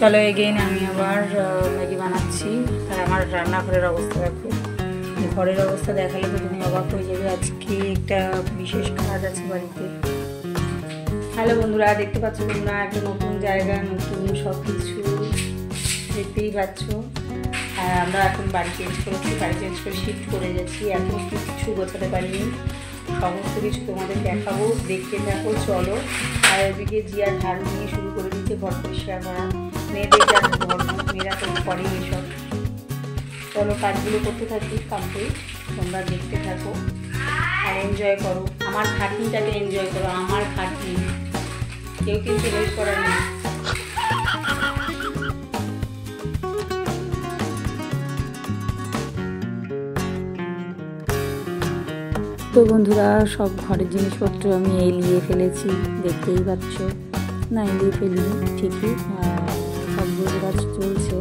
চলো এগেইন আমি আবার ম্যাগি বানাচ্ছি। আর আমার রান্নাঘরের অবস্থা দেখো, ঘরের অবস্থা দেখালে তো তুমি অবাক হয়ে যাবে। আজকে একটা বিশেষ কাজ আছে বাড়িতে। হ্যালো বন্ধুরা, দেখতে পাচ্ছ তোমরা একটা নতুন জায়গা, নতুন সব কিছু দেখতেই পাচ্ছ। আর আমরা এখন বাড়ি চেঞ্জ করেছি, বাড়ি চেঞ্জ করে শিফট করে যাচ্ছি। এখন কিছু গোছাতে পারিনি, সমস্ত কিছু তোমাদের দেখাবো, দেখতে থাকো চলো। আর ওইদিকে জিয়ার ঝাড়ু নিয়ে শুরু করে দিচ্ছে ঘর পরিষ্কার করা। মেয়েদের যা ধর্ম, মেয়েরা তো করে এসব। চলো কাজগুলো করতে থাকি কমপ্লিট, তোমরা দেখতে থাকো আর এনজয় করো। আমার খাটনিটাকে এনজয় করো, আমার খাটনি, কেউ কিন্তু হেল্প করার নেই। তো বন্ধুরা, সব ঘরের জিনিসপত্র আমি এলিয়ে ফেলেছি, দেখতেই পাচ্ছ। না এলিয়ে ফেলিনি ঠিকই, সব কাজ চলছে।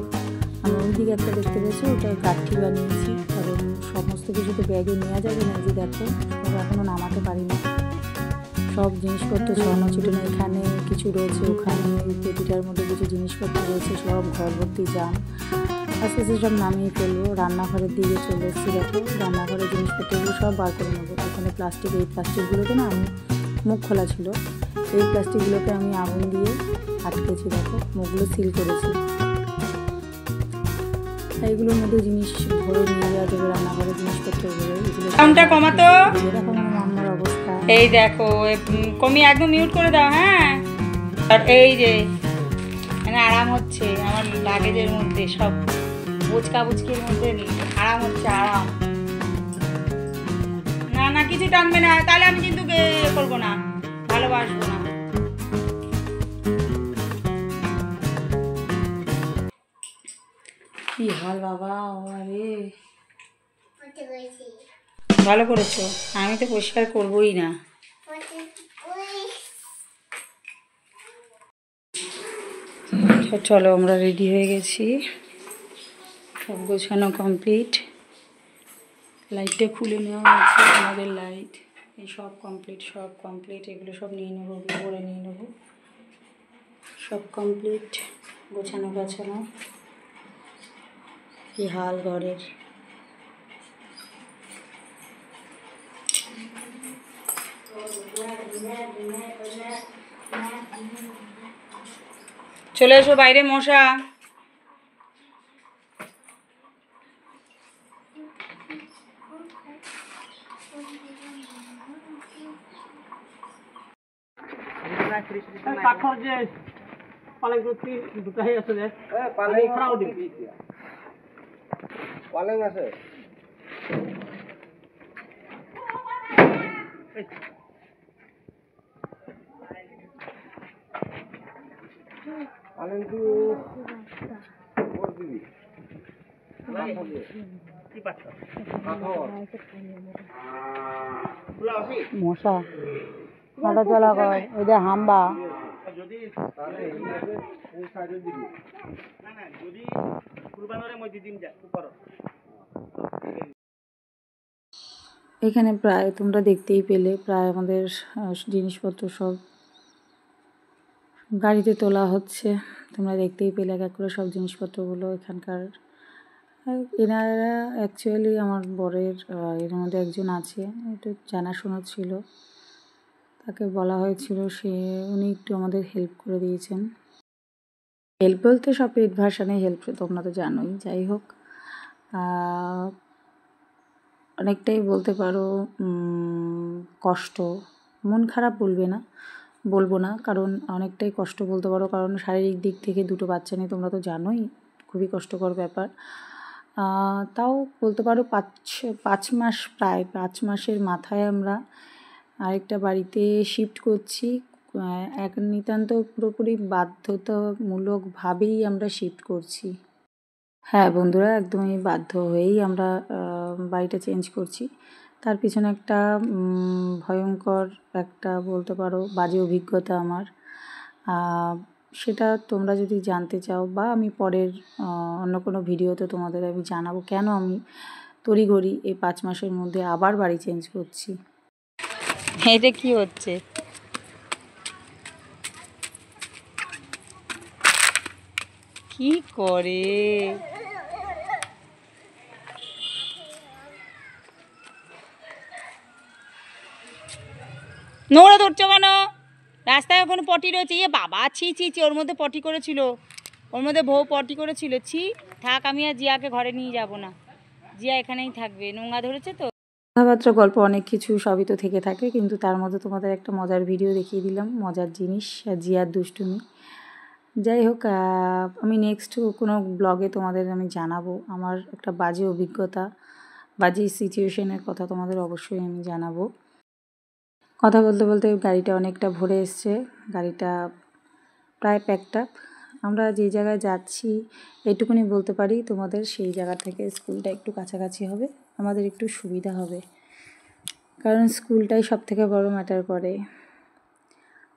আমি ওইদিকে একটা দেখতে পেয়েছি, ওটা গাঠি বানিয়েছি, কারণ সমস্ত কিছু তো ব্যাগে নেওয়া যাবে না। যে দেখো সব এখনও নামাতে পারিনি, সব জিনিসপত্র ছড়ানো ছিটানো, এখানে কিছু রয়েছে, ওখানে পেটিটার মধ্যে কিছু জিনিসপত্র রয়েছে, সব ঘর ভর্তি জাম। আস্তে আস্তে সব নামিয়ে ফেলবো। রান্নাঘরের দিকে চলে এসেছি, দেখো রান্নাঘরের জিনিসপত্রগুলো সব বার করে নেবো। এখানে প্লাস্টিক, এই প্লাস্টিকগুলোকে না আমি মুখ খোলা ছিল, এই প্লাস্টিকগুলোকে আমি আগুন দিয়ে আটকেছি, দেখো মুখগুলো সিল করেছি। এইগুলোর মধ্যে জিনিস ভরে নিয়ে যাওয়া যাবে রান্নাঘরের জিনিসপত্রগুলো। সাউন্ডটা কমাতো, দেখো আমার মাম্মার অবস্থা। এই দেখো কমিয়ে একদম মিউট করে দাও। হ্যাঁ, আর এই যে মানে আরাম হচ্ছে আমার লাগেজের মধ্যে, সব বুচকা বুচকির মধ্যে আরাম হচ্ছে, আরাম। না না কিছু টানবে না, তাহলে আমি কিন্তু করবো না, ভালোবাসবো না। কি হাল বাবা, আরে ভালো করেছো, আমি তো পরিষ্কার করবোই না। চলো আমরা রেডি হয়ে গেছি, সব গোছানো কমপ্লিট। লাইটটা খুলে নেওয়া হয়েছে, আমাদের লাইট এই সব কমপ্লিট, সব কমপ্লিট। এগুলো সব নিয়ে নেবো, করে নিয়ে নেবো, সব কমপ্লিট, গোছানো গাছানো। কি হাল ঘরের, চলে এসো বাইরে, মশা। কাঠর যে পালেং করতে দুটাই আছে, যে পালেং খাও দিবি, পালেং আছে। পালেং তো ওর দিবি কি পাচ্ছ মশা হাঁটা চলা কর, ওই যে হাম্বা। যদি ওই সাইডে দিবি, না না যদি কুরবানোরে মই দিদিম যা উপর। এখানে প্রায় তোমরা দেখতেই পেলে, প্রায় আমাদের জিনিসপত্র সব গাড়িতে তোলা হচ্ছে। তোমরা দেখতেই পেলে এক এক করে সব জিনিসপত্রগুলো এখানকার। এনারা অ্যাকচুয়ালি আমার বরের এর মধ্যে একজন আছে, একটু জানাশোনা ছিল, তাকে বলা হয়েছিল, উনি একটু আমাদের হেল্প করে দিয়েছেন। হেল্প বলতে সব পেট ভাসানে হেল্প, তোমরা তো জানোই। যাই হোক, অনেকটাই বলতে পারো কষ্ট, মন খারাপ বলবো না, কারণ অনেকটাই কষ্ট বলতে পারো, কারণ শারীরিক দিক থেকে দুটো বাচ্চা নিয়ে তোমরা তো জানোই খুবই কষ্টকর ব্যাপার। তাও বলতে পারো 5 মাস, প্রায় 5 মাসের মাথায় আমরা আরেকটা বাড়িতে শিফট করছি। এক নিতান্ত পুরোপুরি বাধ্যতামূলকভাবেই আমরা শিফট করছি। হ্যাঁ বন্ধুরা, একদমই বাধ্য হয়েই আমরা বাড়িটা চেঞ্জ করছি। তার পিছনে একটা ভয়ঙ্কর একটা বলতে পারো বাজে অভিজ্ঞতা আমার। সেটা তোমরা যদি জানতে চাও, বা আমি পরের অন্য কোনো ভিডিওতে তোমাদের আমি জানাবো কেন আমি তড়িঘড়ি এই 5 মাসের মধ্যে আবার বাড়ি চেঞ্জ করছি। এটা কি হচ্ছে? কি করে নোংরা ধরছো কেন? রাস্তায় ওখানে পটি রয়েছে। ইয়ে বাবা, ছি ছি ছি, ওর মধ্যে পটি করেছিল, ওর মধ্যে বউ পটি করেছিল। ছি, থাক, আমি আর জিয়াকে ঘরে নিয়ে যাব না, জিয়া এখানেই থাকবে, নোংরা ধরেছে তো। কথাবার্তা, গল্প, অনেক কিছু সবই তো থেকে থাকে, কিন্তু তার মধ্যে তোমাদের একটা মজার ভিডিও দেখিয়ে দিলাম, মজার জিনিস, জিয়ার দুষ্টুমি। যাই হোক, আমি নেক্সট কোনো ব্লগে তোমাদের আমি জানাবো আমার একটা বাজে অভিজ্ঞতা, বাজে সিচুয়েশনের কথা তোমাদের অবশ্যই আমি জানাবো। কথা বলতে বলতে গাড়িটা অনেকটা ভরে এসছে, গাড়িটা প্রায় প্যাকড আপ। আমরা যে জায়গায় যাচ্ছি এইটুকুনি বলতে পারি তোমাদের, সেই জায়গা থেকে স্কুলটা একটু কাছাকাছি হবে, আমাদের একটু সুবিধা হবে, কারণ স্কুলটাই সব থেকে বড় ম্যাটার করে।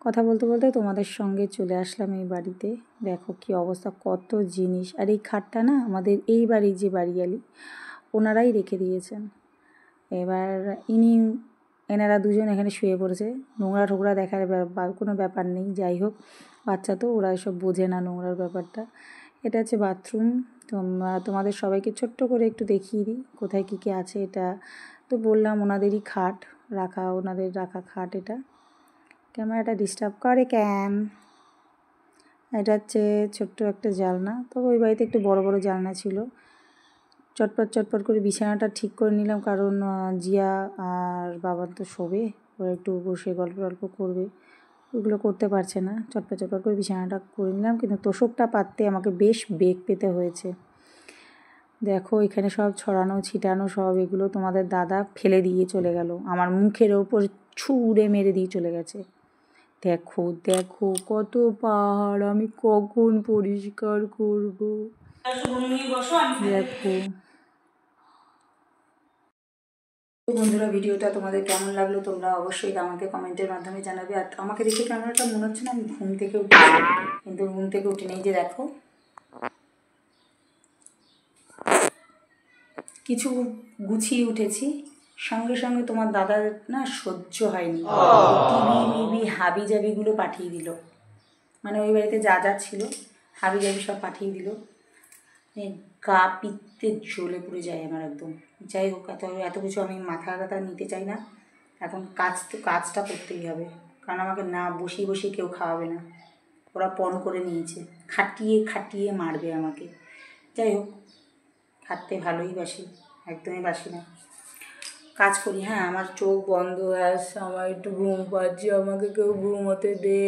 কথা বলতে বলতে তোমাদের সঙ্গে চলে আসলাম এই বাড়িতে। দেখো কি অবস্থা, কত জিনিস। আর এই খাটটা না আমাদের এই বাড়ির যে বাড়িয়ালি ওনারাই রেখে দিয়েছেন। এবার এনারা দুজন এখানে শুয়ে পড়েছে, নোংরা টোংরা দেখার কোনো ব্যাপার নেই। যাই হোক, বাচ্চা তো, ওরা এসব বোঝে না নোংরার ব্যাপারটা। এটা হচ্ছে বাথরুম। তোমাদের সবাইকে ছোট্ট করে একটু দেখিয়ে দিই কোথায় কী কী আছে। এটা তো বললাম ওনাদেরই খাট রাখা, ওনাদের রাখা খাট। এটা ক্যামেরাটা ডিস্টার্ব করে ক্যাম। এটা হচ্ছে ছোট্ট একটা জানলা, তবে ওই বাড়িতে একটু বড় বড় জানলা ছিল। চটপট চটপট করে বিছানাটা ঠিক করে নিলাম, কারণ জিয়া আর বাবা তো শোবে, ওরা একটু বসে গল্প টল্প করবে, ওইগুলো করতে পারছে না। চটপট চটপট করে বিছানাটা করে নিলাম, কিন্তু তোষকটা পাততে আমাকে বেশ বেগ পেতে হয়েছে। দেখো এখানে সব ছড়ানো ছিটানো, সব এগুলো তোমাদের দাদা ফেলে দিয়ে চলে গেল, আমার মুখের ওপর ছুঁড়ে মেরে দিয়ে চলে গেছে। দেখো দেখো কত পাহাড়, আমি কখন পরিষ্কার করব। দেখো বন্ধুরা, ভিডিওটা তোমাদের কেমন লাগলো তোমরা অবশ্যই আমাকে কমেন্টের মাধ্যমে জানাবে। আর আমাকে দেখে ক্যামেরাটা মনে হচ্ছে না আমি ঘুম থেকে উঠেছি, কিন্তু ঘুম থেকে উঠে নেই। যে দেখো কিছু গুছিয়ে উঠেছি, সঙ্গে সঙ্গে তোমার দাদার না সহ্য হয়নি, টিভি মিবি হাবি জাবিগুলো পাঠিয়ে দিল, মানে ওই বাড়িতে যা যা ছিল হাবি জাবি সব পাঠিয়ে দিল। গা পিত্তে জ্বলে পুড়ে যায় আমার একদম। যাই হোক, এত কিছু আমি মাথা ব্যথা নিতে চাই না। এখন কাজটা করতেই হবে, কারণ আমাকে না বসিয়ে বসিয়ে কেউ খাওয়াবে না, ওরা পণ করে নিয়েছে, খাটিয়ে খাটিয়ে মারবে আমাকে। যাই হোক, খাটতে ভালোই বাসি, একদমই বাসি না, কাজ করি। হ্যাঁ, আমার চোখ বন্ধ হয়ে আসছে, আমার একটু ঘুম পাচ্ছে, আমাকে কেউ ঘুমোতে দে,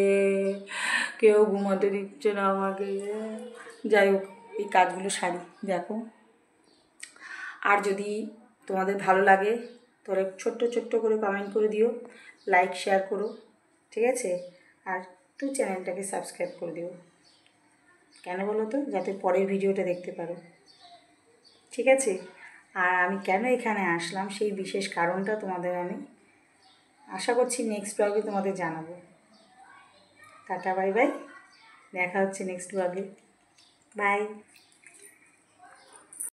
কেউ ঘুমাতে দিচ্ছে না আমাকে। যাই হোক, এই কাজগুলো সারি। দেখো, আর যদি তোমাদের ভালো লাগে তোরা ছোট্ট ছোট্ট করে কমেন্ট করে দিও, লাইক শেয়ার করো, ঠিক আছে? আর তুই চ্যানেলটাকে সাবস্ক্রাইব করে দিও। কেন বলো তো? যাতে পরের ভিডিওটা দেখতে পারো, ঠিক আছে? আর আমি কেন এখানে আসলাম সেই বিশেষ কারণটা তোমাদের আমি আশা করছি নেক্সট ব্লগে তোমাদের জানাবো। টাটা, বাই বাই, দেখা হচ্ছে নেক্সট ব্লগে, বাই।